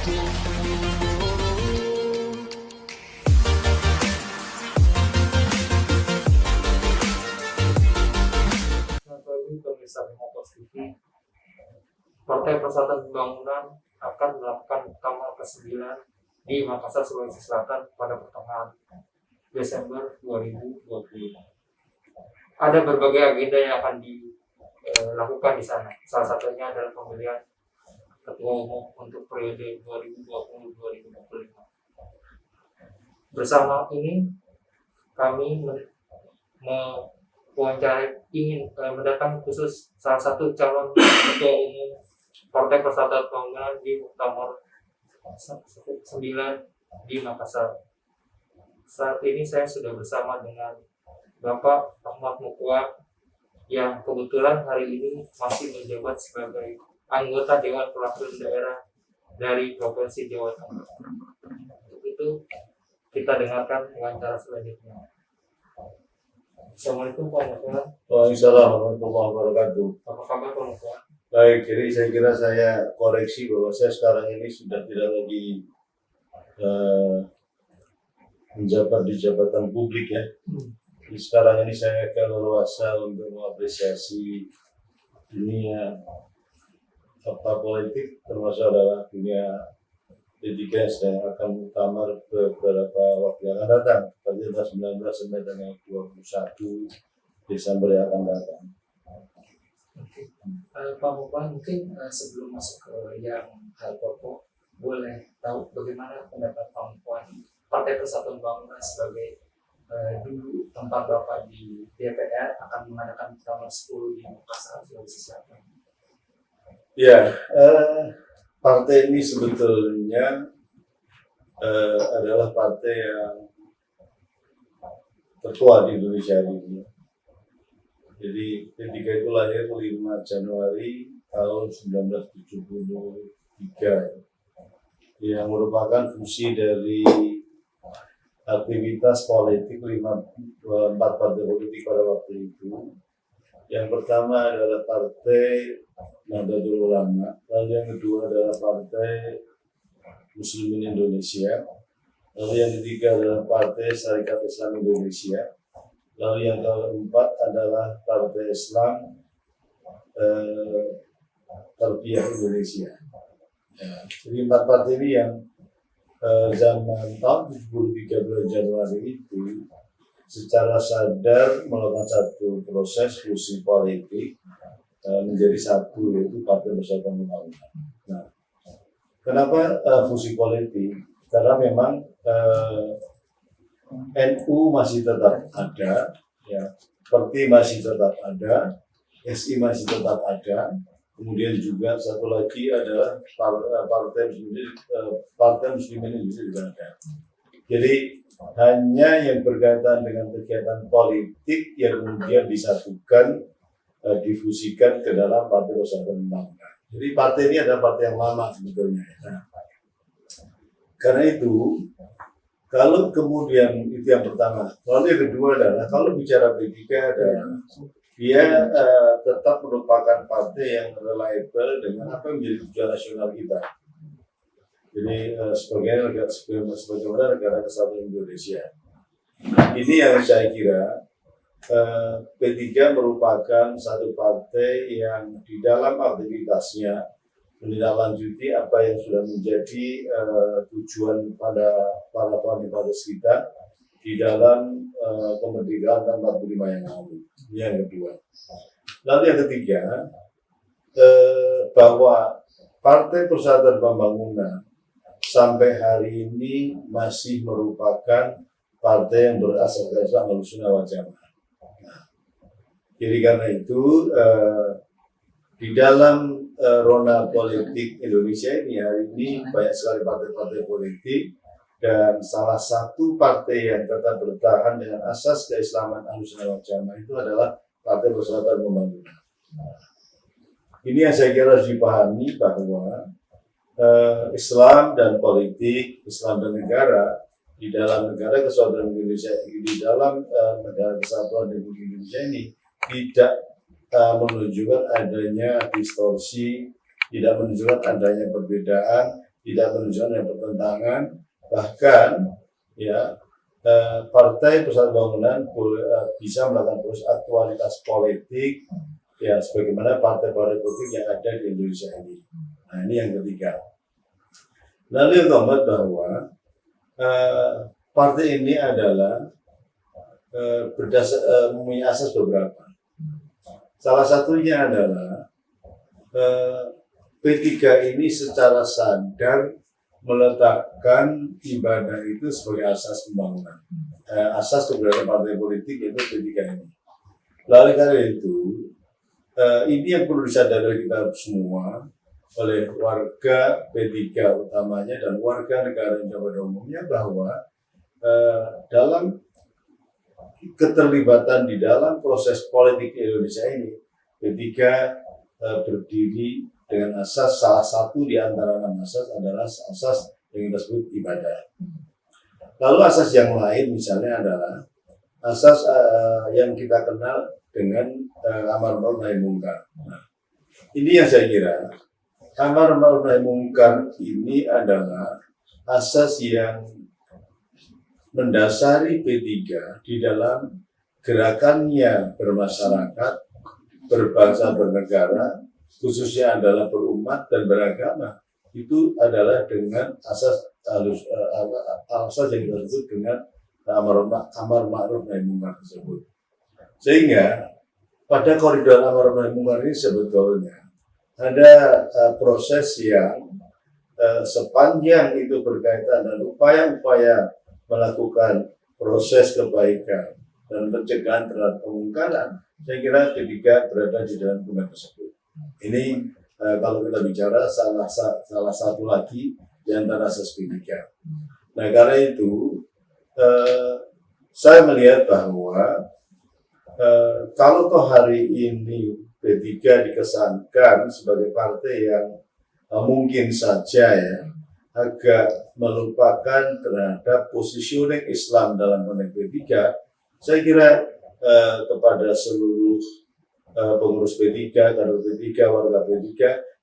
Selamat pagi pemirsa Kompas TV. Partai Persatuan Pembangunan akan melakukan muktamar ke-9 di Makassar, Sulawesi Selatan pada pertengahan Desember 2020. Ada berbagai agenda yang akan dilakukan di sana. Salah satunya adalah pemilihan ketua umum untuk periode 2020-2025. Bersama ini kami ingin mendatang khusus salah satu calon ketua umum Partai Persatuan Pembangunan di Muktamar 9 di Makassar. Saat ini saya sudah bersama dengan Bapak Ahmad Mukwar yang kebetulan hari ini masih menjabat sebagai anggota Dewan Perwakilan Daerah dari Provinsi Jawa Tengah. Untuk itu kita dengarkan wawancara selanjutnya. Assalamualaikum Pak Mukwar. Waalaikumsalam warahmatullahi wabarakatuh. Apa kabar Pak Mukwar? Baik, jadi saya kira saya koreksi bahwa saya sekarang ini sudah tidak lagi menjabat di jabatan publik ya. Jadi sekarang ini saya leluasa untuk mengapresiasi dunia politik, termasuk adalah dunia pendidikan yang sedang akan muktamar beberapa waktu yang akan datang, pada tanggal 19 sampai dengan 21 Desember yang akan datang. Pak Mukwar, mungkin sebelum masuk ke yang hal pokok, boleh tahu bagaimana pendapat Pak Mukwar Partai Persatuan Pembangunan sebagai dulu tempat Bapak di DPR akan mengadakan muktamar 10 di Makassar, Sulawesi Selatan? Ya, partai ini sebetulnya adalah partai yang tertua di Indonesia ini. Jadi ketika itu lahir 5 Januari tahun 1973 yang merupakan fungsi dari aktivitas politik 4 partai politik pada waktu itu. Yang pertama adalah Partai Nahdlatul Ulama, lalu yang kedua adalah Partai Muslimin Indonesia, lalu yang ketiga adalah Partai Syarikat Islam Indonesia, lalu yang keempat adalah Partai Islam Tarbiyah Indonesia. Ya, jadi 4 partai ini yang zaman tahun 73 bulan Januari itu secara sadar melakukan satu proses fusi politik menjadi satu, yaitu Partai Persatuan Pembangunan. Nah, kenapa fusi politik? Karena memang NU masih tetap ada, ya, Perti masih tetap ada, SI masih tetap ada, kemudian juga satu lagi adalah Partai Muslimin Indonesia juga ada. Jadi hanya yang berkaitan dengan kegiatan politik yang kemudian disatukan, difusikan ke dalam Partai Persatuan Pembangunan. Jadi partai ini adalah partai yang lama sebetulnya. Nah, karena itu, kalau kemudian itu yang pertama, lalu yang kedua adalah kalau bicara P3 adalah dia tetap merupakan partai yang reliable dengan apa yang menjadi tujuan nasional kita. Jadi sebagaimana negara kesatuan Indonesia. Ini yang saya kira P3 merupakan satu partai yang di dalam aktivitasnya menindaklanjuti apa yang sudah menjadi tujuan pada para penyebaran kita di dalam kemerdekaan tahun 45 yang lalu. Yang kedua. Lalu yang ketiga, bahwa Partai Persatuan Pembangunan sampai hari ini masih merupakan partai yang berasal dari Ahlussunnah wal Jamaah. Nah, jadi karena itu di dalam rona politik Indonesia ini hari ini banyak sekali partai-partai politik, dan salah satu partai yang tetap bertahan dengan asas keislaman Ahlussunnah wal Jamaah itu adalah Partai Persatuan Pembangunan. Ini yang saya kira harus dipahami bahwa Islam dan politik, Islam dan negara di dalam negara kesatuan Indonesia, di dalam negara kesatuan Republik Indonesia ini tidak menunjukkan adanya distorsi, tidak menunjukkan adanya perbedaan tidak menunjukkan yang bertentangan, bahkan ya Partai Persatuan Pembangunan bisa melakukan proses aktualitas politik ya sebagaimana partai-partai politik yang ada di Indonesia ini. Nah ini yang ketiga. Lalu yang keempat bahwa partai ini adalah mempunyai asas beberapa. Salah satunya adalah P3 ini secara sadar meletakkan ibadah itu sebagai asas pembangunan, asas keberadaan partai politik yaitu P3 ini. Lalu karena itu, ini yang perlu disadari oleh kita semua, oleh warga P3 utamanya dan warga negara Indonesia pada umumnya, bahwa dalam keterlibatan di dalam proses politik Indonesia ini, P3 berdiri dengan asas, salah satu di antara 6 asas adalah asas yang kita sebut ibadah. Lalu asas yang lain misalnya adalah asas yang kita kenal dengan amar ma'ruf nahi munkar. Nah, ini yang saya kira amar ma'ruf nahi munkar ini adalah asas yang mendasari P3 di dalam gerakannya bermasyarakat, berbangsa, bernegara, khususnya adalah berumat dan beragama. Itu adalah dengan asas yang kita sebut dengan amar ma'ruf nahi munkar tersebut. Sehingga pada koridor amar ma'ruf nahi munkar ini sebetulnya ada proses yang sepanjang itu berkaitan dengan upaya-upaya melakukan proses kebaikan dan pencegahan terhadap kemungkaran, saya kira P3 berada di dalam domain tersebut. Ini kalau kita bicara salah satu lagi di antara asas P3. Nah karena itu saya melihat bahwa kalau toh hari ini P3 dikesankan sebagai partai yang mungkin saja ya agak melupakan terhadap positioning Islam dalam konteks P3, saya kira kepada seluruh pengurus P3, kader P3, warga P3,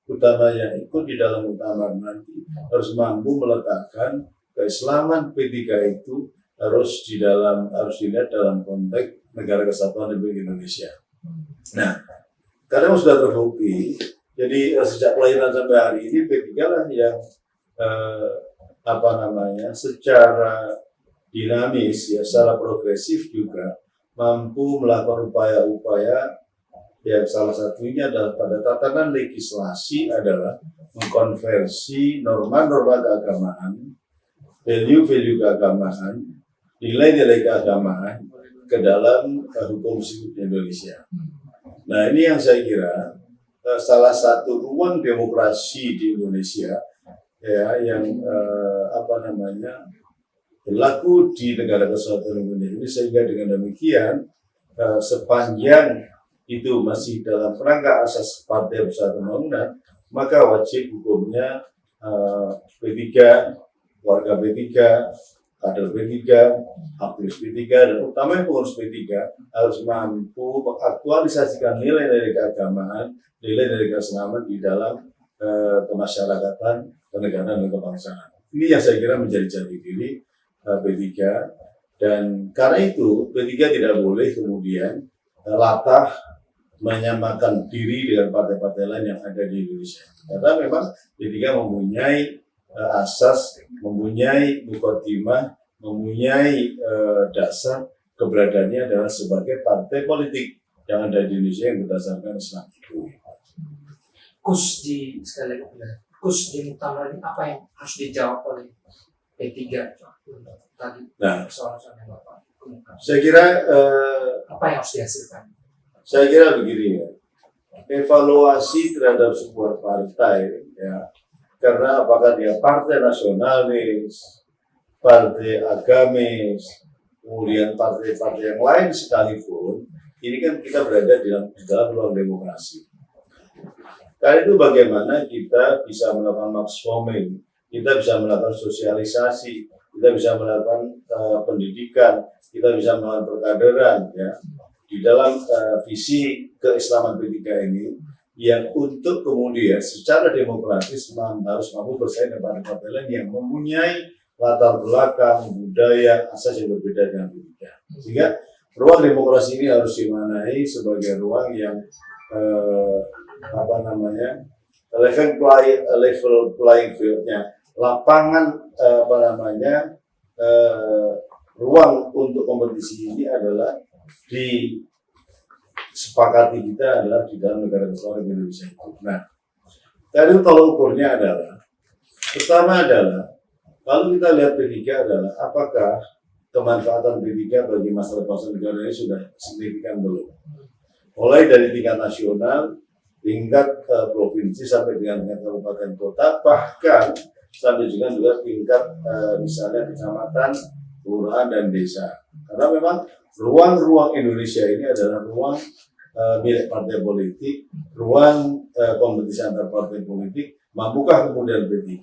utama yang ikut di dalam muktamar nanti harus mampu meletakkan keislaman P3 itu harus dilihat dalam konteks negara kesatuan Republik Indonesia. Nah, karena sudah terbukti, jadi sejak kelahiran sampai hari ini P3 lah yang secara dinamis ya, secara progresif juga mampu melakukan upaya-upaya yang salah satunya adalah pada tatanan legislasi adalah mengkonversi norma-norma keagamaan, value-value keagamaan, nilai-nilai keagamaan ke dalam hukum positif Indonesia. Nah ini yang saya kira salah satu ruang demokrasi di Indonesia ya yang berlaku di negara kesatuan Republik Indonesia ini, sehingga dengan demikian sepanjang itu masih dalam kerangka asas Partai Persatuan Pembangunan, maka wajib hukumnya P3, warga P3, kader P3, aktivis P3, dan utamanya pengurus P3 harus mampu mengaktualisasikan nilai-nilai keagamaan, nilai-nilai keislaman di dalam kemasyarakatan, kenegaraan, dan kebangsaan. Ini yang saya kira menjadi jati diri P3, dan karena itu P3 tidak boleh kemudian latah menyamakan diri dengan partai-partai lain yang ada di Indonesia. Karena memang P3 mempunyai asas, mempunyai mukadimah, mempunyai dasar keberadaannya adalah sebagai partai politik yang ada di Indonesia yang berdasarkan Islam itu. Kus di muktamar ini apa yang harus dijawab oleh P3 tadi? Nah, soal-soal yang Bapak kemukakan. Saya kira apa yang harus dihasilkan? Saya kira begini ya, evaluasi terhadap sebuah partai ya, karena apakah dia partai nasionalis, partai agamis, kemudian partai-partai yang lain sekalipun, ini kan kita berada di dalam ruang demokrasi. Karena itu bagaimana kita bisa melakukan maksfoming, kita bisa melakukan sosialisasi, kita bisa melakukan pendidikan, kita bisa melakukan perkaderan ya. Di dalam visi keislaman P3 ini, yang untuk kemudian secara demokratis harus mampu bersaing dengan partai lain yang mempunyai latar belakang, budaya, asas yang berbeda dengan P3. Sehingga ruang demokrasi ini harus dimaknai sebagai ruang yang level playing fieldnya, lapangan ruang untuk kompetisi ini adalah disepakati kita adalah di dalam negara kesatuan Indonesia itu. Nah, dari tolak ukurnya adalah, pertama adalah kalau kita lihat P3 adalah apakah kemanfaatan P3 bagi masyarakat bangsa negara ini sudah signifikan belum? Mulai dari tingkat nasional, tingkat provinsi sampai dengan tingkat kabupaten kota, bahkan sampai juga tingkat misalnya kecamatan, kelurahan dan desa. Karena memang ruang-ruang Indonesia ini adalah ruang milik partai politik, ruang kompetisi antar partai politik. Mampukah kemudian P3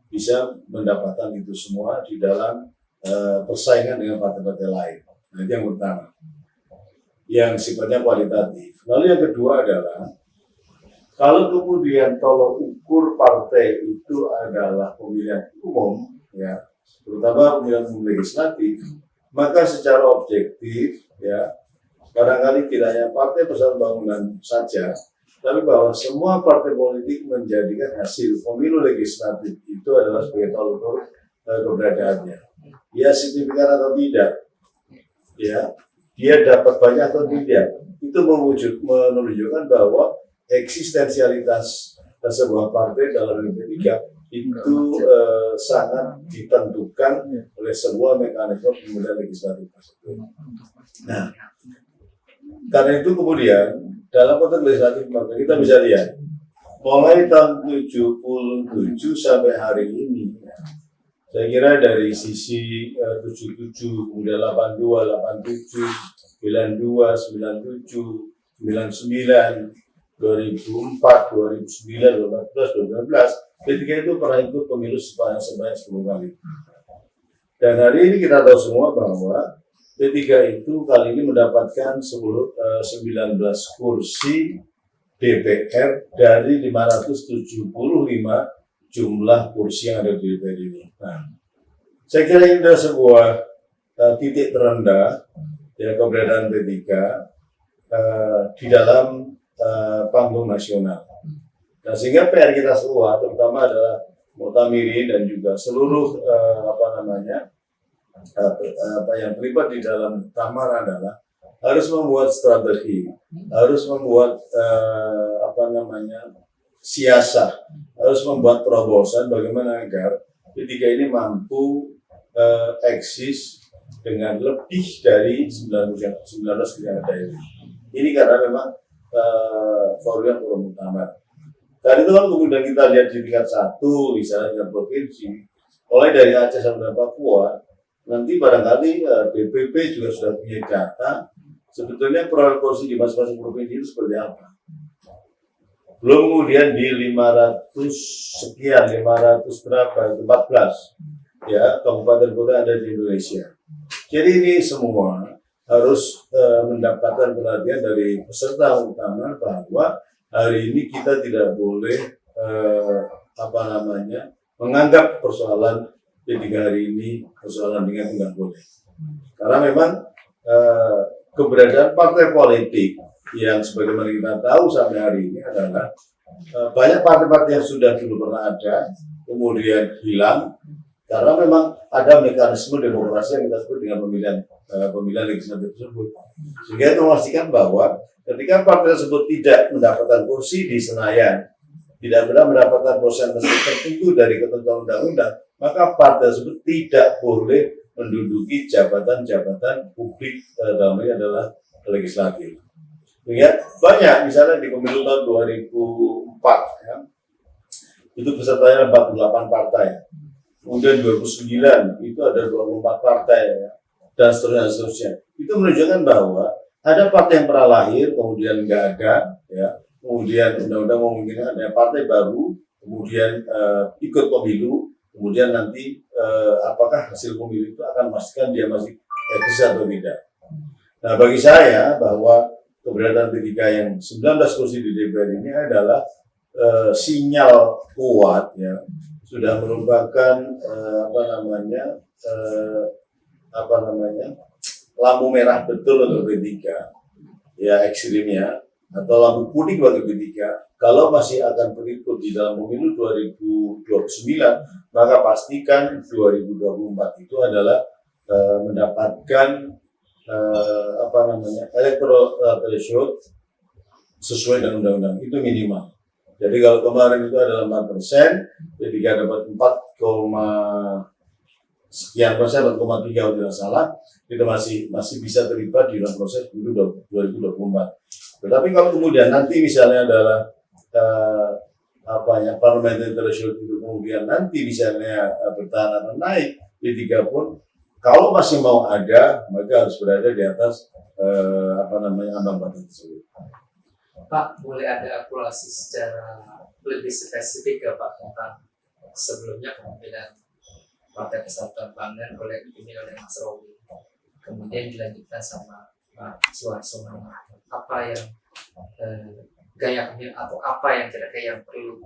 bisa mendapatkan itu semua di dalam persaingan dengan partai-partai lain? Nah, itu yang pertama, yang sifatnya kualitatif. Lalu yang kedua adalah kalau kemudian tolok ukur partai itu adalah pemilihan umum, ya, terutama pemilihan umum legislatif, maka secara objektif, ya, barangkali tidak hanya Partai Persatuan Pembangunan saja, tapi bahwa semua partai politik menjadikan hasil pemilu legislatif itu adalah sebagai tolok ukur keberadaannya. Ya, signifikan atau tidak, ya, dia dapat banyak atau tidak, itu menunjukkan bahwa eksistensialitas sebuah partai dalam P3 itu sangat ditentukan oleh sebuah mekanisme pemilihan legislatif tersebut. Nah, karena itu kemudian dalam konteks legislatif maka kita bisa lihat mulai tahun 77 sampai hari ini, saya kira dari sisi 77, kemudian 82, 87, 92, 97, 99, 2004, 2009, 2014, 2019, P3 itu pernah ikut pemilu sebanyak 10 kali. Dan hari ini kita tahu semua bahwa P3 itu kali ini mendapatkan 19 kursi DPR dari 575 jumlah kursi yang ada di DPR ini. Nah, saya kira ini adalah sebuah titik terendah ya keberadaan P3 di dalam panggung nasional. Nah, sehingga PR kita semua, terutama adalah Muktamiri dan juga seluruh yang terlibat di dalam Tamar adalah harus membuat strategi, harus membuat siasat, harus membuat terobosan bagaimana agar P3 ini mampu eksis dengan lebih dari 19 yang ada ini. Ini karena memang forum utama. Dan itu kan kemudian kita lihat di tingkat 1, misalnya tingkat provinsi, mulai dari Aceh sampai Papua, nanti barangkali BPP juga sudah punya data, sebetulnya perolehan kursi di masing-masing provinsi itu seperti apa. Belum kemudian di 500 sekian, 500 berapa, 14, ya, kabupaten kota ada di Indonesia. Jadi ini semua harus mendapatkan perhatian dari peserta utama bahwa hari ini kita tidak boleh menganggap persoalan P3 hari ini persoalan ringan, tidak boleh. Karena memang keberadaan partai politik yang sebagaimana kita tahu sampai hari ini adalah banyak partai-partai yang sudah dulu pernah ada kemudian hilang karena memang ada mekanisme demokrasi yang kita sebut dengan pemilihan legislatif tersebut. Sehingga itu memastikan bahwa ketika partai tersebut tidak mendapatkan kursi di Senayan, tidak benar mendapatkan persentase tertentu dari ketentuan undang-undang, maka partai tersebut tidak boleh menduduki jabatan-jabatan publik dalam ini adalah legislatif. Sehingga banyak, misalnya di pemilu tahun 2004, ya, itu pesertanya 48 partai. Kemudian 2009 itu ada 24 partai, ya, dan seterusnya. Itu menunjukkan bahwa ada partai yang pernah lahir, kemudian nggak ada, ya. Kemudian undang-undang memungkinkan ada partai baru, kemudian ikut pemilu, kemudian nanti apakah hasil pemilu itu akan memastikan dia masih eksis atau tidak. Nah, bagi saya bahwa keberadaan P3 yang 19 kursi di DPR ini adalah sinyal kuat ya, sudah merupakan lampu merah betul untuk P3 ya, ekstrimnya, atau lampu kuning bagi P3. Kalau masih akan berikut di dalam pemilu 2029, maka pastikan 2024 itu adalah mendapatkan electoral threshold sesuai dengan undang-undang, itu minimal. Jadi kalau kemarin itu adalah 4%, P3 dapat 4,3 kalau tidak salah, itu masih bisa terlibat di dalam proses pemilu 2024. Tetapi kalau kemudian nanti misalnya adalah parliamentary threshold itu kemudian nanti misalnya bertahan atau naik, P3 pun kalau masih mau ada, maka harus berada di atas ambang batas tersebut. Pak, boleh ada akulasi secara lebih spesifik ya Pak tentang sebelumnya kemungkinan Partai Persatuan Bangsa dipimpin oleh Mas Romi, kemudian dilanjutkan sama Pak Suharto Mono. Apa yang gaya kepemimpinan atau apa yang kira-kira yang perlu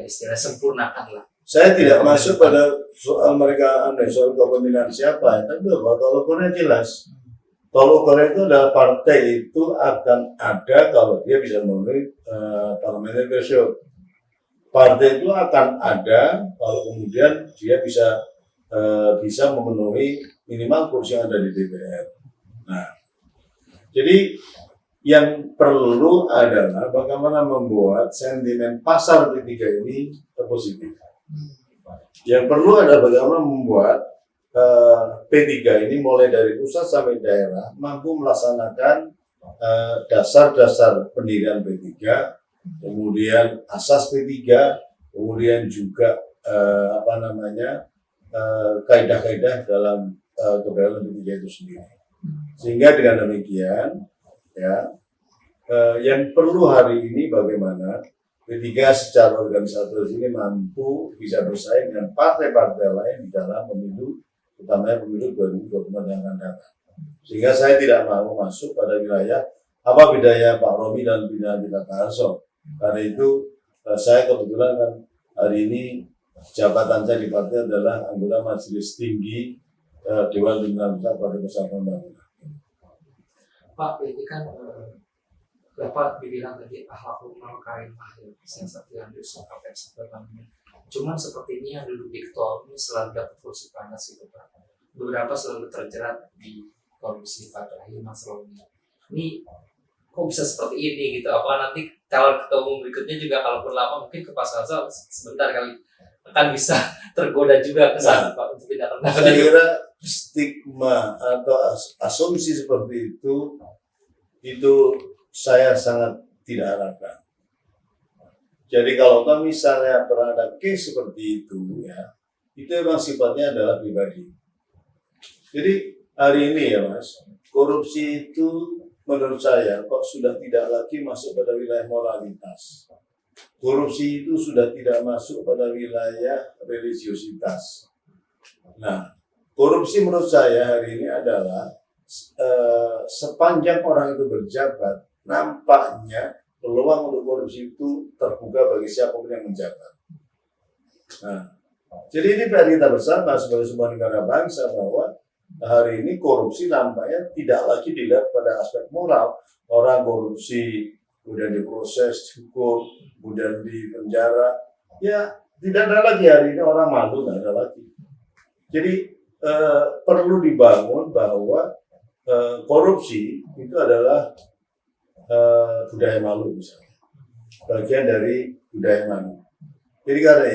istilah sempurnakan lah? Saya tidak masuk pada soal mereka soal kepemimpinan siapa, tapi tolak ukurnya jelas. Tolak ukur itu adalah partai itu akan ada kalau dia bisa memenuhi parliamentary threshold. Partai itu akan ada kalau kemudian dia bisa memenuhi minimal kursi yang ada di DPR. Nah, jadi yang perlu adalah bagaimana membuat sentimen pasar P3 ini positif. Yang perlu adalah bagaimana membuat P3 ini mulai dari pusat sampai daerah mampu melaksanakan dasar-dasar pendirian P3, kemudian asas P3, kemudian juga kaidah-kaidah dalam keberadaan P3 itu sendiri. Sehingga dengan demikian ya, yang perlu hari ini bagaimana P3 secara organisatoris ini mampu bisa bersaing dengan partai-partai lain di dalam pemilu, utamanya pemilu 2024 yang akan datang. Sehingga saya tidak mau masuk pada wilayah apa bedanya Pak Romi dan Pak Harso. Karena itu saya kebetulan kan hari ini jabatan saya di partai adalah anggota Majelis Tinggi Dewan Pimpinan Pusat Partai Persatuan Bangunan. Pak, ini kan Bapak dibilang tadi akhlakul karim mahir, yang satu yang diusung Partai Persatuan Bangunan. Cuman seperti ini yang duduk di ketua ini selalu dapat kursi panas gitu Pak. Beberapa selalu terjerat di korupsi Pak Terakhir Mas Romi. Ini kok bisa seperti ini gitu? Apa nanti calon ketua umum berikutnya juga kalaupun lama mungkin ke Pak Salsa sebentar kali akan bisa tergoda juga ke sana Pak untuk tidak kena. Saya kira stigma atau asumsi seperti itu saya sangat tidak harapkan. Jadi kalau misalnya pernah ada case seperti itu ya, itu memang sifatnya adalah pribadi. Jadi hari ini ya Mas, korupsi itu menurut saya kok sudah tidak lagi masuk pada wilayah moralitas. Korupsi itu sudah tidak masuk pada wilayah religiositas. Nah, korupsi menurut saya hari ini adalah sepanjang orang itu berjabat, nampaknya peluang untuk korupsi itu terbuka bagi siapapun yang menjabat. Nah, jadi ini PR kita bersama sebagai sebuah negara bangsa bahwa hari ini korupsi nampaknya tidak lagi dilihat pada aspek moral. Orang korupsi kemudian diproses hukum, kemudian di penjara, ya tidak ada lagi hari ini orang malu, nggak ada lagi. Jadi perlu dibangun bahwa korupsi itu adalah budaya malu misalnya, bagian dari budaya malu. Jadi karena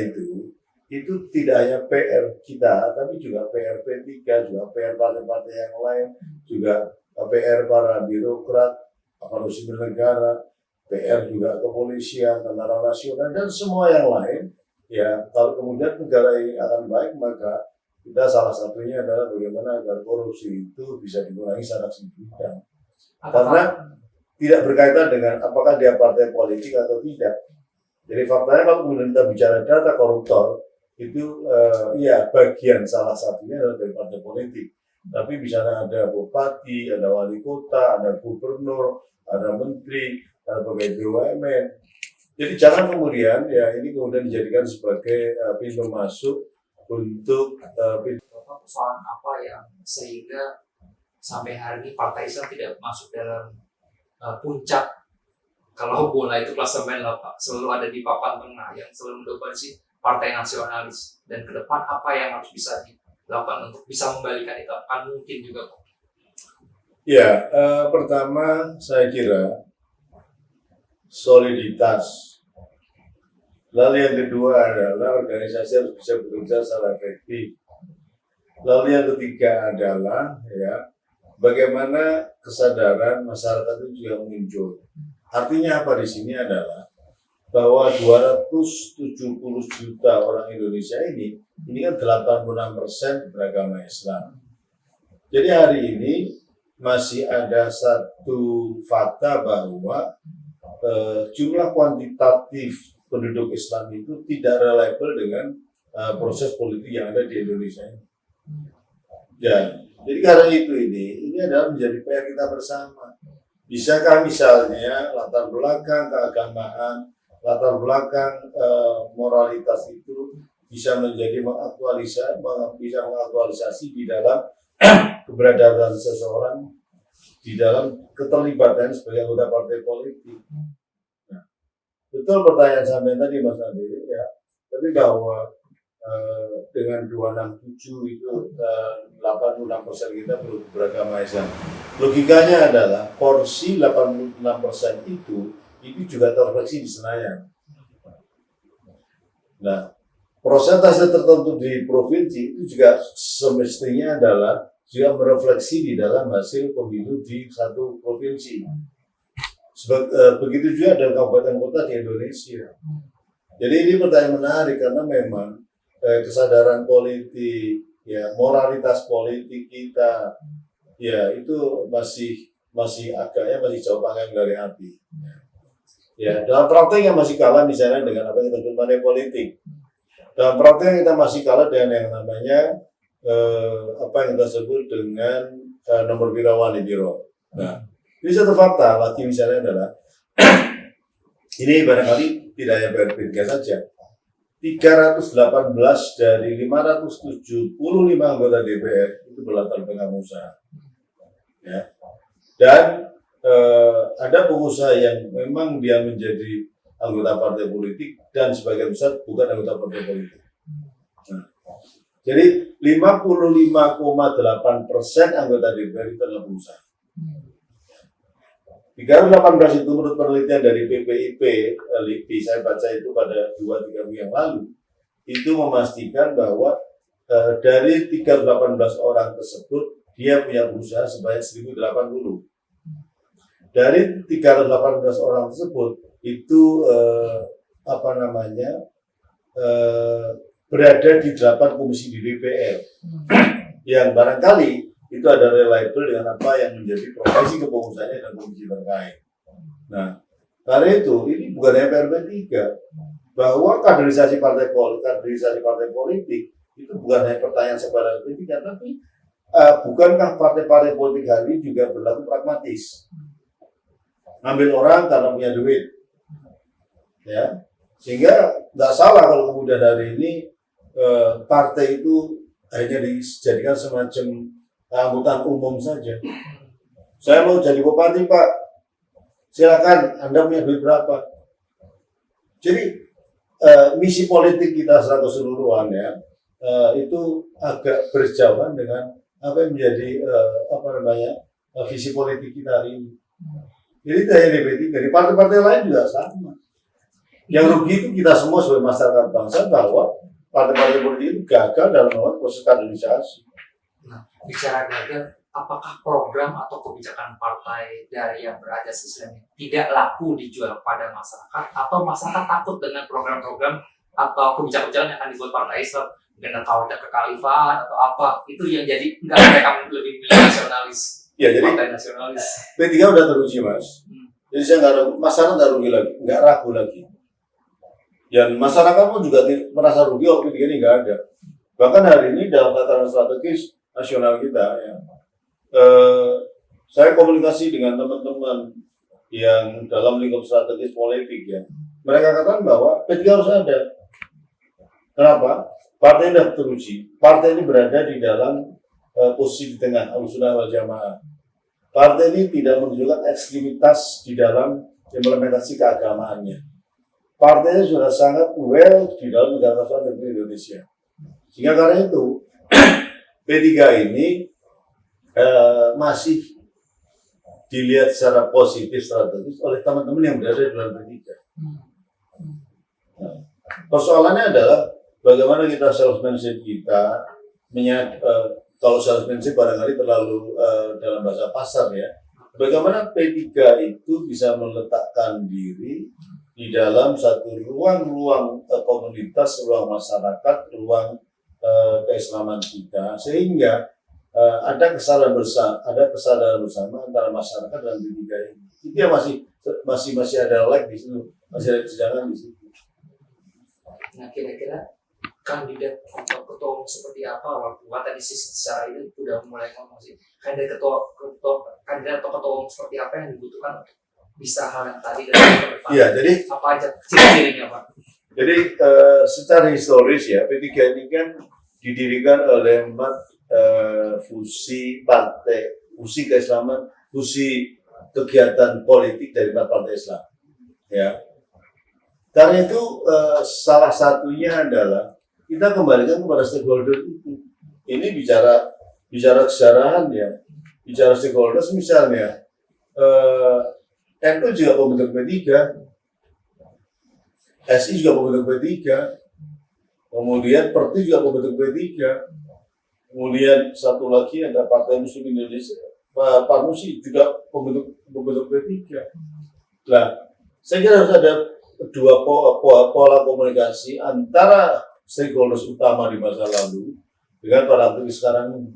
itu tidak hanya PR kita, tapi juga PR P3, juga PR partai-partai yang lain, juga PR para birokrat, aparatur sipil negara, PR juga kepolisian, tentara nasional, dan semua yang lain. Ya, kalau kemudian negara ini akan baik, maka kita salah satunya adalah bagaimana agar korupsi itu bisa dikurangi secara signifikan. Karena tidak berkaitan dengan apakah dia partai politik atau tidak. Jadi faktanya kalau kemudian kita bicara data koruptor, itu ya bagian salah satunya adalah dari partai politik. tapi misalnya ada bupati, ada wali kota, ada gubernur, ada menteri, ada pegawai BUMN. Jadi jangan kemudian ya ini kemudian dijadikan sebagai pintu masuk untuk persoalan apa yang sehingga sampai hari ini Partai Islam tidak masuk dalam puncak, kalau bola itu klasemen lah Pak, selalu ada di papan tengah yang selalu mendominasi partai nasionalis, dan ke depan apa yang harus bisa dilakukan untuk bisa membalikan itu, akan mungkin juga Pak? Ya, pertama saya kira soliditas. Lalu yang kedua adalah organisasi harus bisa bekerja secara efektif. Lalu yang ketiga adalah ya bagaimana kesadaran masyarakat itu juga muncul. Artinya apa di sini adalah bahwa 270 juta orang Indonesia ini kan 86% beragama Islam. Jadi hari ini masih ada satu fakta bahwa jumlah kuantitatif penduduk Islam itu tidak reliable dengan proses politik yang ada di Indonesia ini. Ya, jadi karena itu ini adalah menjadi PR kita bersama. Bisakah misalnya latar belakang keagamaan, latar belakang moralitas itu bisa menjadi mengaktualisasi di dalam keberadaan seseorang di dalam keterlibatan sebagai anggota partai politik. Nah, betul pertanyaan sampai tadi Mas Andi ya, tapi bahwa dengan 267 itu 86% kita beragama Islam. Logikanya adalah porsi 86% itu juga terrefleksi di Senayan. Nah, persentase tertentu di provinsi itu juga semestinya adalah juga merefleksi di dalam hasil pemilu di satu provinsi. Begitu juga dengan kabupaten kota di Indonesia. Jadi ini pertanyaan menarik karena memang kesadaran politik, ya moralitas politik kita, ya itu masih jauh panggang dari api. Ya dalam prakteknya masih kalah misalnya dengan apa yang disebut partai politik. Dalam prakteknya kita masih kalah dengan yang namanya apa yang kita sebut dengan nomor biro wali biro. Nah, ini satu fakta lagi misalnya adalah ini barangkali tidak hanya PRP3 saja. 318 dari 575 anggota DPR itu berlatar belakang usaha. Ya. Dan ada pengusaha yang memang dia menjadi anggota partai politik dan sebagian besar bukan anggota partai politik. Nah, jadi 55,8% anggota DPR itu adalah pengusaha. 318 itu menurut penelitian dari PPIP, LIPI, saya baca itu pada 2-3 minggu yang lalu, itu memastikan bahwa dari 318 orang tersebut, dia punya usaha sebanyak 1.080. Dari 318 orang tersebut, itu berada di 8 komisi di DPR, yang barangkali itu ada reliable dengan apa yang menjadi profesi kepengurusannya dan komisi terkait. Nah, karena itu ini bukan hanya PRP3, bahwa kaderisasi partai politik itu bukan hanya pertanyaan sekedar politik, tapi bukankah partai-partai politik hari ini juga berlaku pragmatis, ngambil orang karena punya duit, ya sehingga nggak salah kalau kemudian hari ini partai itu hanya dijadikan semacam angkutan umum saja. Saya mau jadi bupati Pak, silakan Anda punya duit berapa. Jadi misi politik kita secara keseluruhan ya itu agak berjauhan dengan apa yang menjadi visi politik kita hari ini. Jadi dari DP3, dari partai-partai lain juga sama. Yang rugi itu kita semua sebagai masyarakat bangsa bahwa partai-partai politik itu gagal dalam melakukan proses kaderisasi. Nah, bicara gagal, apakah program atau kebijakan partai dari yang berasas Islam tidak laku dijual pada masyarakat, atau masyarakat takut dengan program-program atau kebijakan-kebijakan yang akan dibuat partai Islam dengan khawatir kekhalifahan atau apa, itu yang jadi nggak mereka lebih milih nasionalis, ya, jadi partai nasionalis. P3 udah teruji Mas. Jadi saya nggak ragu, masyarakat nggak rugi lagi, nggak ragu lagi. Dan masyarakat pun juga merasa rugi waktu ini nggak ada. Bahkan hari ini dalam tataran strategis nasional kita ya. Saya komunikasi dengan teman-teman yang dalam lingkup strategis politik ya. Mereka katakan bahwa P3 harus ada. Kenapa? Partai ini sudah teruji. Partai ini berada di dalam posisi di tengah Ahlussunnah wal Jamaah. Partai ini tidak menunjukkan ekstremitas di dalam implementasi keagamaannya. Partainya sudah sangat well di dalam negara kesatuan Republik Indonesia. Sehingga karena itu P3 ini masih dilihat secara positif strategis oleh teman-teman yang berada di dalam P3. Nah, persoalannya adalah bagaimana kita salesmanship kita kalau salesmanship barangkali terlalu dalam bahasa pasar ya. Bagaimana P3 itu bisa meletakkan diri di dalam satu ruang-ruang komunitas, ruang masyarakat, ruang keislaman kita, sehingga ada kesadaran bersama antara masyarakat dan P3 ini. Itu yang masih ada lag di situ, masih ada kesenjangan di situ. Nah, kira-kira kandidat atau ketua umum seperti apa? Waktu tadi sih secara ini udah mulai ngomong sih. Kandidat atau ketua umum seperti apa yang dibutuhkan untuk bisa hal yang tadi dan ke depan? Iya, jadi apa aja ciri-cirinya, Pak? Jadi secara historis ya, P3 ini kan didirikan oleh 4 fusi partai, fusi keislaman, fusi kegiatan politik dari 4 partai Islam. Ya, karena itu salah satunya adalah kita kembalikan kepada stakeholder itu. Ini bicara kesejarahan ya, bicara stakeholders misalnya NU juga pembentuk P3, SI juga pembentuk P3, kemudian Perti juga pembentuk P3, kemudian satu lagi ada Partai Muslim Indonesia, Parmusi juga pembentuk P3. Nah, saya kira harus ada dua pola komunikasi antara stakeholders utama di masa lalu dengan para aktivis sekarang ini.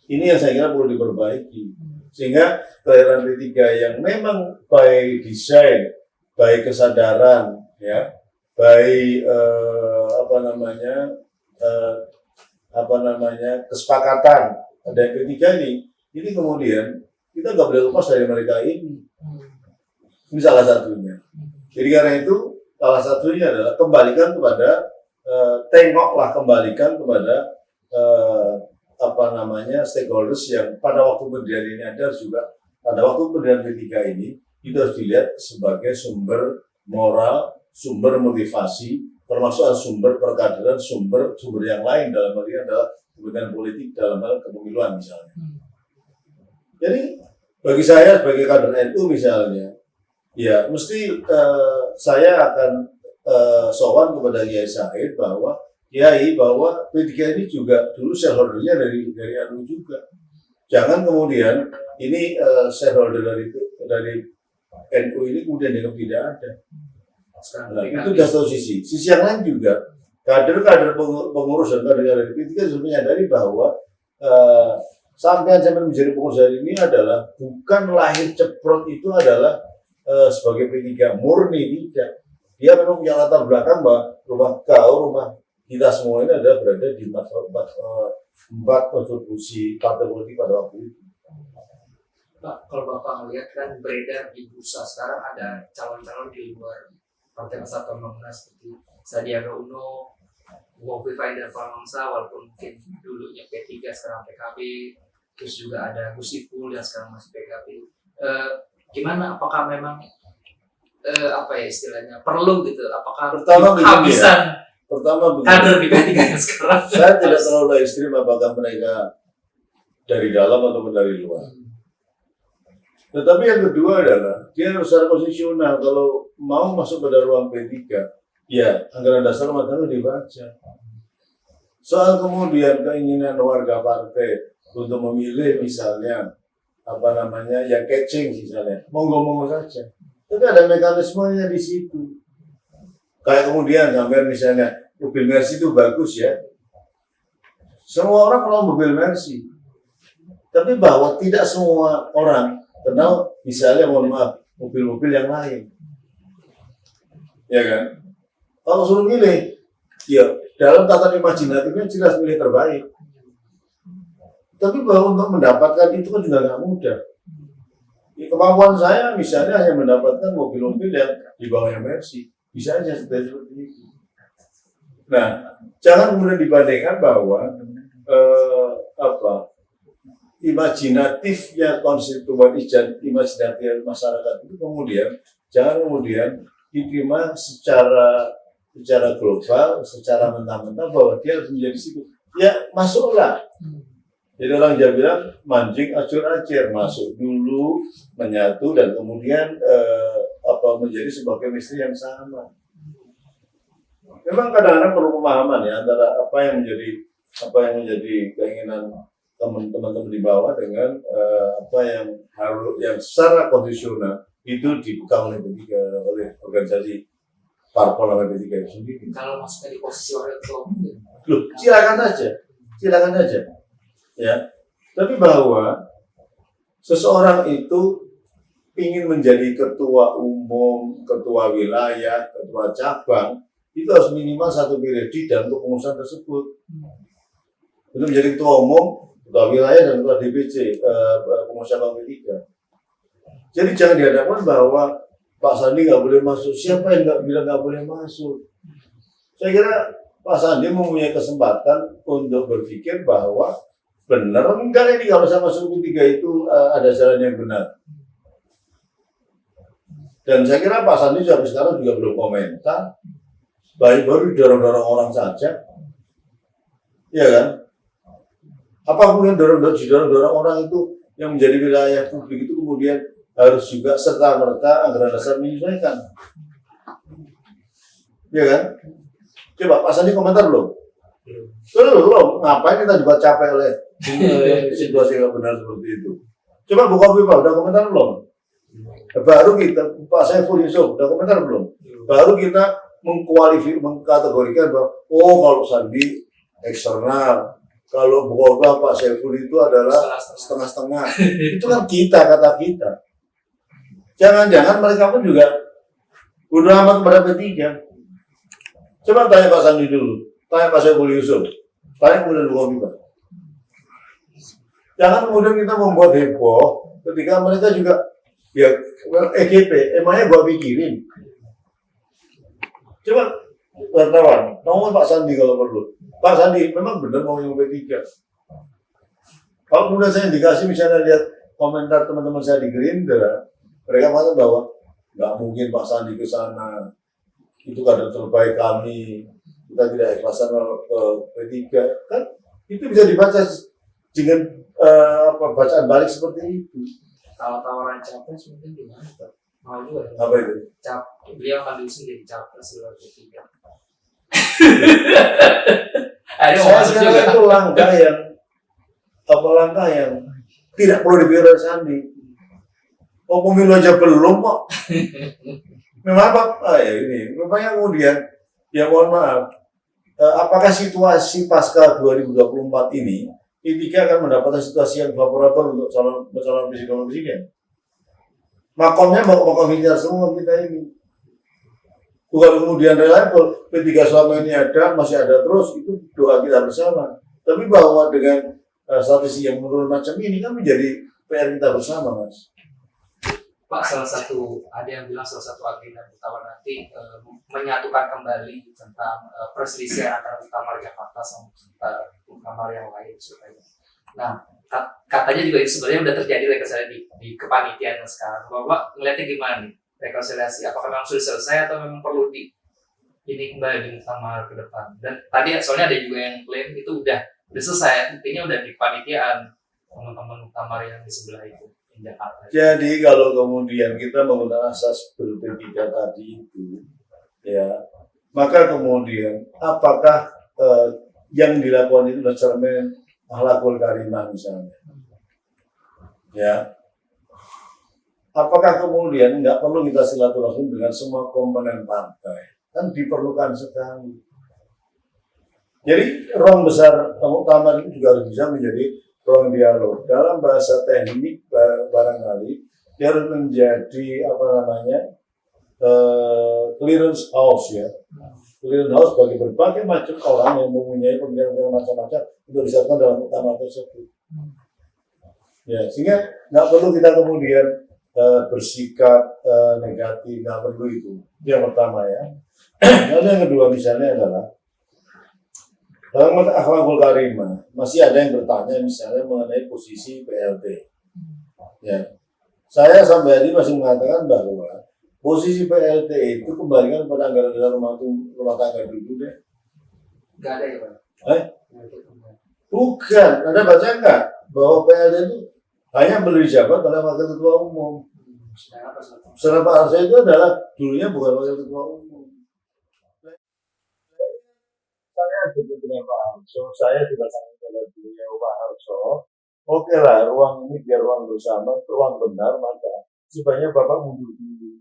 Ini yang saya kira perlu diperbaiki, sehingga kelahiran P3 yang memang by design, by kesadaran, ya, by kesepakatan ada P3 ini kemudian kita nggak boleh lepas dari mereka ini. Ini salah satunya. Jadi karena itu salah satunya adalah kembalikan kepada kembalikan kepada stakeholders yang pada waktu pendirian ini ada juga pada waktu pendirian P3 ini itu harus dilihat sebagai sumber moral, sumber motivasi, termasuk sumber perkaderan, sumber yang lain dalam hal ini adalah kepentingan politik dalam hal kepemiluan misalnya. Jadi bagi saya sebagai kader NU misalnya, ya mesti saya akan sowan kepada Kiai Said bahwa P3 ini juga dulu shareholdernya dari NU juga. Jangan kemudian ini shareholder dari NU ini kemudian dianggap tidak ada. Nah, itu sudah satu sisi. Sisi yang lain juga kader-kader pengurus dan kader-kader P3 sudah menyadari bahwa sampai menjadi pengurus hari ini adalah bukan lahir ceprot itu adalah sebagai P3 murni, tidak. Dia memang punya latar belakang bahwa rumah kita semua ini ada berada di empat konstitusi partai politik pada waktu itu. Pak, kalau Bapak melihat kan beredar di bursa sekarang ada calon-calon di luar Partai Persatuan Pembangunan seperti Sandiaga Uno, Khofifah Indar Parawansa, walaupun mungkin dulunya P3 sekarang PKB, terus juga ada Gus Ipul yang sekarang masih PKB. Gimana? Apakah memang istilahnya perlu gitu? Apakah kehabisan kader di P3 sekarang? Saya tidak terlalu ekstrim apakah mereka dari dalam ataupun dari luar. Tetapi yang kedua adalah dia harus secara posisional. Kalau mau masuk pada ruang P3, ya anggaran dasar rumah tangga dibaca. Soal kemudian keinginan warga partai untuk memilih misalnya yang catching misalnya, monggo saja. Tapi ada mekanismenya di situ. Kayak kemudian sampai misalnya mobil Mercy itu bagus ya. Semua orang kenal mobil Mercy. Tapi bahwa tidak semua orang kenal misalnya mobil-mobil yang lain. Ya kan? Kalau suruh milih, ya dalam tatanan imajinatifnya jelas milih terbaik. Tapi bahwa untuk mendapatkan itu kan juga nggak mudah. Kemampuan saya misalnya hanya mendapatkan mobil-mobil yang di bawahnya Mercy, bisa aja seperti itu. Nah, jangan kemudian dibandingkan bahwa imajinatifnya konstituen imajinatif masyarakat itu kemudian jangan kemudian diterima secara global, secara mentah-mentah bahwa dia harus menjadi situ. Ya masuklah. Jadi orang Jawa bilang mancing acur-acir, masuk dulu, menyatu dan kemudian menjadi sebuah chemistry yang sama. Memang kadang-kadang perlu pemahaman ya antara apa yang menjadi keinginan teman-teman di bawah dengan apa yang secara konstitusional itu dipegang oleh organisasi parpol oleh P3 itu sendiri. Kalau masuknya di posisi wakil ketua umum, Loh, silakan aja. Ya, tapi bahwa seseorang itu ingin menjadi ketua umum, ketua wilayah, ketua cabang, itu harus minimal 1 periode dalam kepengurusan tersebut. Untuk menjadi ketua umum, ketua wilayah dan ketua DPC pengurus cabang P3. Jadi jangan dihadapkan bahwa Pak Sandi nggak boleh masuk. Siapa yang nggak bilang nggak boleh masuk? Saya kira Pak Sandi mempunyai kesempatan untuk berpikir bahwa benar enggak ini kalau saya masuk P3 itu ada jalan yang benar. Dan saya kira Pak Sandi sampai sekarang juga belum komentar. Baru dorong-dorong orang saja. Iya kan? Apa kemudian dorong-dorong orang itu yang menjadi wilayah publik itu kemudian harus juga serta-merta anggaran dasar menyesuaikan. Iya kan? Coba Pak Sandi komentar belum? Belum. Ngapain kita juga capek oleh situasi yang benar seperti itu? Coba buka pipa, udah komentar belum? Baru kita, Pak Saiful Yusuf, udah komentar belum? Baru kita mengkategorikan bahwa kalau Sandi eksternal, kalau buka Pak Saiful itu adalah setengah-setengah. Itu kan kata kita. Jangan-jangan mereka pun juga bodo amat kepada P3. Coba tanya Pak Sandi dulu, tanya Pak Saiful Yusuf, tanya kemudian buka pipa. Jangan kemudian kita membuat heboh ketika mereka juga ya EGP, emangnya gua pikirin. Coba wartawan, ngomong Pak Sandi kalau perlu. Pak Sandi, memang benar mau yang P3. Kalau kemudian saya dikasih misalnya lihat komentar teman-teman saya di Gerindra, mereka mengatakan bahwa nggak mungkin Pak Sandi ke sana. Itu kader terbaik kami. Kita tidak ikhlasan ke P3. Kan itu bisa dibaca dengan bacaan balik seperti itu. kalau tawaran capres mungkin gimana Pak? Mau juga. Apa itu? Beliau akan diusung jadi capres luar P3. Saya kira itu langkah yang tidak perlu dipikir oleh Sandi. Pemilu aja belum kok. Memang memangnya kemudian, ya mohon maaf, apakah situasi pasca 2024 ini, P3 akan mendapatkan situasi yang favorable untuk calon presiden? Makomnya makom hijau semua kita ini. Bukan kemudian reliable, P3 selama ini masih ada terus, itu doa kita bersama. Tapi bahwa dengan strategi yang menurun macam ini kan menjadi PR kita bersama, Mas. Pak, ada yang bilang salah satu agenda utama nanti menyatukan kembali tentang perselisihan antara Muktamar Jakarta sama Muktamar yang lain supaya. Nah, katanya juga itu sebenarnya udah terjadi rekonsiliasi di kepanitiaan sekarang. Bapak ngeliatnya gimana nih rekonsiliasi? Apakah memang sudah selesai atau memang perlu ini kembali di Muktamar ke depan? Dan tadi soalnya ada juga yang klaim itu udah selesai, intinya udah di kepanitiaan teman-teman Muktamar yang di sebelah itu. Jakarta. Jadi kalau kemudian kita menggunakan asas P3 tadi itu, ya, maka kemudian apakah yang dilakukan itu cermin akhlakul karimah misalnya, ya, apakah kemudian nggak perlu kita silaturahim dengan semua komponen partai? Kan diperlukan sekali. Jadi ruang besar Muktamar itu juga harus bisa menjadi ruang dialog. Dalam bahasa teknik barangkali dia harus menjadi clearance house ya. Clearance house bagi berbagai macam orang yang mempunyai pemikiran macam-macam untuk disatukan dalam Muktamar tersebut. Ya, sehingga nggak perlu kita kemudian bersikap negatif, nggak perlu itu. Itu yang pertama ya. Lalu yang kedua misalnya adalah dalam akhlakul karimah masih ada yang bertanya misalnya mengenai posisi PLT. Ya, saya sampai hari masih mengatakan bahwa posisi PLT itu kembalikan pada anggaran dasar rumah tangga dulu deh. Nggak ada ya Pak? Bukan, Anda baca nggak bahwa PLT itu hanya beli jabat oleh wakil ketua umum. Setelah Pak Arso itu adalah dulunya bukan wakil ketua umum. Saya dekat dengan Pak Arso, saya juga sangat dengan beliau Pak Arso. Oke lah, ruang ini biar ruang bersama, ruang benar, maka sebaiknya Bapak mundur dulu.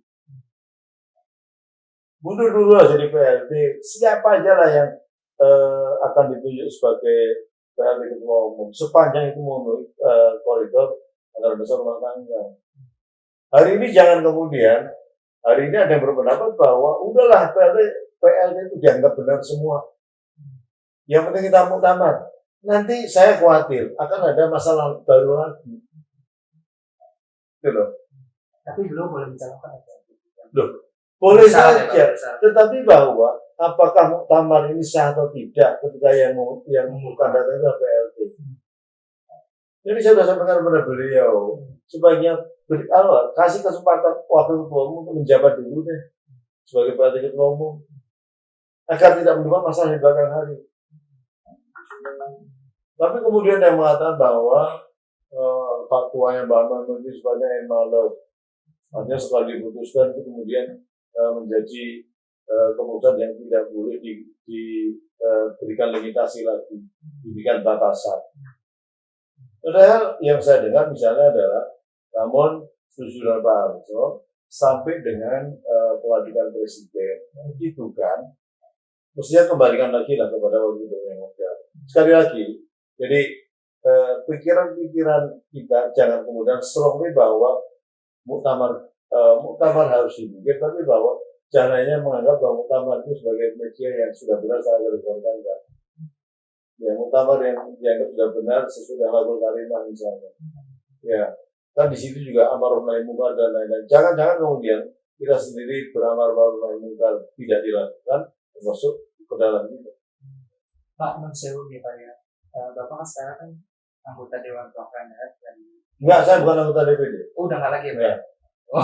Mundur dulu aja di PLT. Siapa aja lah yang akan ditunjuk sebagai PLT ketua umum, sepanjang itu memenuhi koridor anggaran dasar rumah tangga. Hari ini jangan kemudian, hari ini ada yang berpendapat bahwa udahlah PLT itu dianggap benar semua. Yang penting kita muktamar. Nanti saya khawatir akan ada masalah baru lagi. Gitu loh. Tapi belum boleh mencalonkan. Loh, boleh Misalnya, saja. Pak, Tetapi bahwa apakah muktamar ini sah atau tidak ketika yang bukan data itu PLT. Jadi saya sudah sampaikan kepada beliau, sebaiknya kasih kesempatan wakil ketua umum untuk menjabat dulu deh sebagai PLT ketua umum agar tidak menimbulkan masalah di belakang hari. Tapi kemudian yang mengatakan bahwa fatwanya Mbak Mamun itu sebenarnya yang malu, hanya sekali diputuskan itu kemudian menjadi keputusan yang tidak boleh diberikan limitasi lagi, diberikan batasan. Padahal yang saya dengar misalnya adalah, namun setuju dengan Pak Arso sampai dengan pelantikan presiden, gitu kan? Mestinya kembalikan lagi lah kepada waktu yang ada. Sekali lagi, jadi pikiran-pikiran kita jangan kemudian strongly bahwa muktamar harus dibikin, tapi bahwa caranya menganggap bahwa muktamar itu sebagai media yang sudah benar sangat berkorban. Ya, muktamar yang dianggap sudah benar sesuai dengan akhlakul karimah misalnya. Ya, kan di situ juga amar nahi munkar dan lain-lain. Jangan-jangan kemudian kita sendiri beramar nahi munkar tidak dilakukan, termasuk ke dalam itu. Pak Mensewu nih Pak ya. Bapak kan sekarang kan anggota Dewan Perwakilan dan Enggak, saya bukan anggota DPD. Oh, udah nggak lagi ya Pak? Ya. Oh,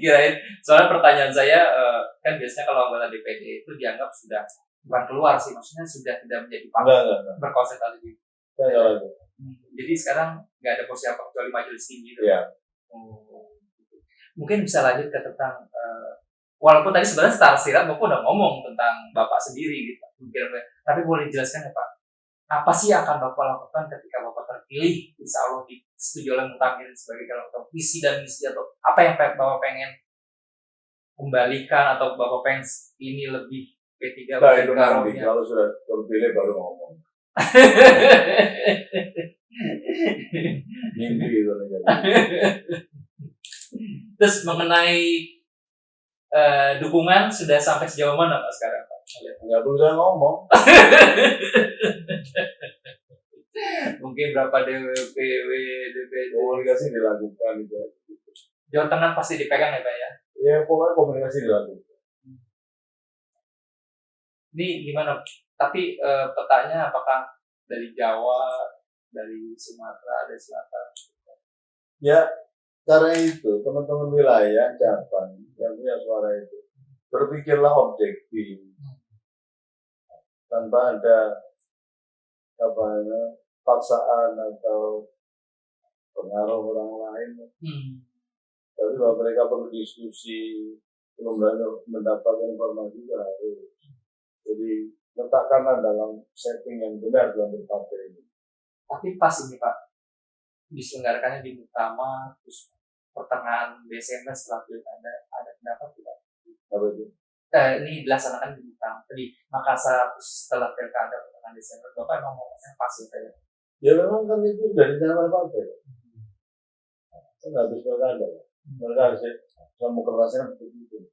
kirain. Soalnya pertanyaan saya kan biasanya kalau anggota DPD itu dianggap sudah bukan keluar sih, maksudnya sudah tidak menjadi partai berkonsentrasi di. Jadi sekarang nggak ada posisi apa kecuali majelis tinggi itu. Ya. Mungkin bisa lanjut ke tentang walaupun tadi sebenarnya secara sirat Bapak udah ngomong tentang Bapak sendiri gitu, tapi boleh dijelaskan ya Pak, apa sih yang akan Bapak lakukan ketika Bapak terpilih, insya Allah disetujui oleh Mutakin sebagai calon visi dan misi, atau apa yang Bapak pengen kembalikan atau Bapak pengen ini lebih P3 nah, itu nanti kalau sudah terpilih baru ngomong. Mimpi itu aja. Terus mengenai dukungan sudah sampai sejauh mana Pak sekarang Pak? Nggak perlu saya ngomong. Mungkin berapa DPW, DPD. Komunikasi dilakukan itu. Jawa Tengah pasti dipegang ya Pak ya? Ya pokoknya komunikasi dilakukan. Ini gimana? Tapi petanya apakah dari Jawa, dari Sumatera, dari Selatan? Ya, karena itu teman-teman wilayah cabang yang punya suara itu berpikirlah objektif tanpa ada paksaan atau pengaruh orang lain. Tapi bahwa mereka perlu diskusi, belum mendapatkan informasi juga harus. Jadi letakkanlah dalam setting yang benar dalam berpartai ini. Tapi pas ini Pak, diselenggarakannya di Muktamar, terus pertengahan Desember setelah pilkada, ada pendapat tidak? Apa itu? Ini dilaksanakan di Muktamar, di Makassar setelah pilkada pertengahan Desember. Bapak emang ngomongnya pas ya? Ya memang kan itu dari cara partai. Kan habis pilkada. Mereka harus kamu kerasnya begitu.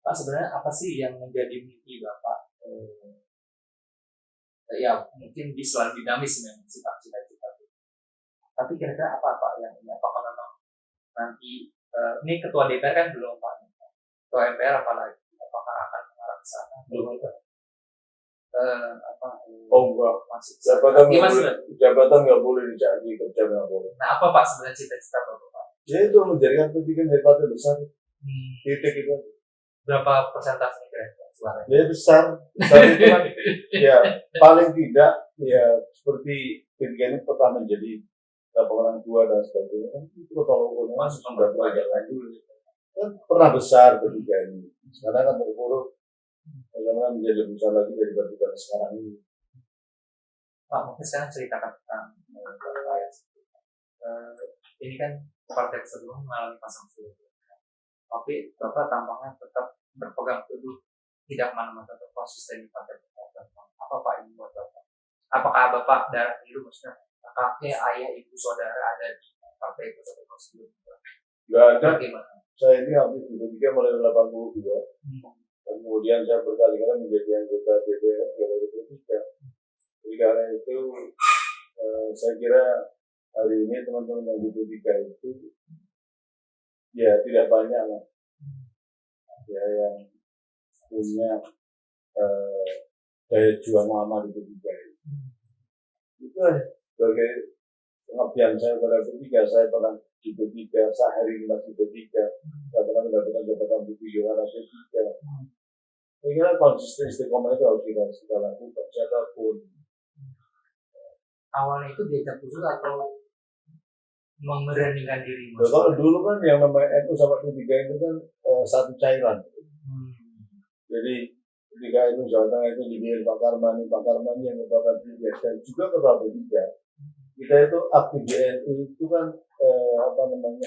Pak, sebenarnya apa sih yang menjadi mimpi Bapak ya mungkin selalu dinamis memang sifat cita-cita itu. Tapi kira-kira apa yang ini? Apakah memang nanti ini ketua DPR kan belum Pak, ketua MPR apalagi, apakah akan mengarah ke sana? Belum. Enggak. Masih. Jabatan nggak boleh dicari, kerja nggak boleh. Nah, apa Pak sebenarnya cita-cita Bapak Pak? Ya itu menjadikan pendidikan dari partai besar. Titik itu. Berapa persentasenya kira-kira suaranya? Ya besar itu kan ya paling tidak ya seperti ketika ini pernah menjadi orang tua dan sebagainya kan itu kalau Masuk sudah nomor 2 ya. kan pernah besar ketika ini sekarang kan terpuruk bagaimana menjadi lebih besar lagi daripada sekarang ini. Pak, mungkin sekarang ceritakan tentang ini kan partai sebelum mengalami pasang surut, tapi Bapak tampaknya tetap berpegang teguh, tidak kemana-mana, tetap konsisten di partai Persatuan. Apa Pak ini buat Bapak? Apakah Bapak darah biru, maksudnya kakek, ayah, ibu, saudara ada di partai Persatuan sebelumnya? Nggak ada. Bagaimana? Saya ini aktif di P3 mulai 82. Dan kemudian saya berkali-kali menjadi anggota DPR dari P3. Jadi karena itu saya kira hari ini teman-teman yang di P3 itu ya tidak banyak lah ya yang punya daya juang lama di P3 itu sebagai pengabdian saya pada P3. Saya pernah di P3, sehari ini masih P3, saya pernah mendapatkan jabatan Bupati Yohana P3. Saya kira konsisten istiqomah itu harus kita lakukan siapapun. Awalnya itu diajak khusus atau memberanikan diri? Kalau dulu kan yang namanya NU sama P3 itu kan satu cairan. Jadi ketika itu Jawa Tengah itu dibikin Pak Karmani yang ketua P3 dan juga ketua P3. Kita itu aktif di NU itu kan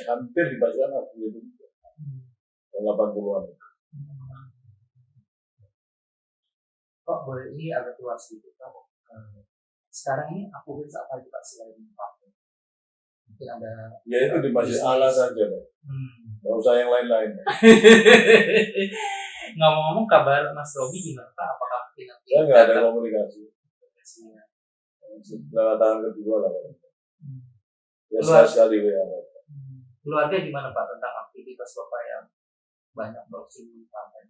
hampir dipastikan aktif di P3. 80-an. Kok boleh ini agak keluar sedikit Pak? Sekarang ini aku bisa apa juga selain partai? Mungkin ada. Ya itu di Masjid Allah saja, nggak usah yang lain-lain. Ngomong-ngomong kabar Mas Robi gimana Pak? Apakah nanti? Saya nggak ada komunikasi. Lewat tahun kedua lah. Ya sekali ya. Keluarga gimana Pak tentang aktivitas Bapak yang banyak bersinggung di partai?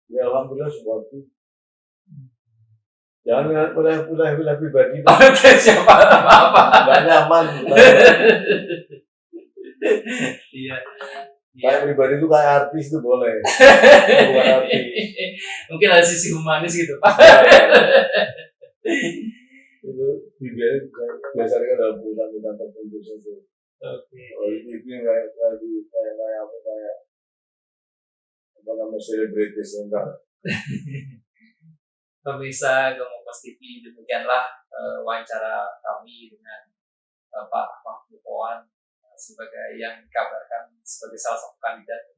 Ya alhamdulillah seperti. Jangan wilayah pribadi. Oke, siapa apa? Nggak nyaman. Iya. Kayak pribadi itu kayak artis itu boleh. Bukan artis. Mungkin ada sisi humanis gitu Pak. Itu biasanya kan dalam perusahaan tertentu saja. Oke. Oh ini kayak apa namanya selebritis enggak. Pemirsa Kompas TV, demikianlah wawancara kami dengan Pak Mahfud Pohan sebagai yang dikabarkan sebagai salah satu kandidat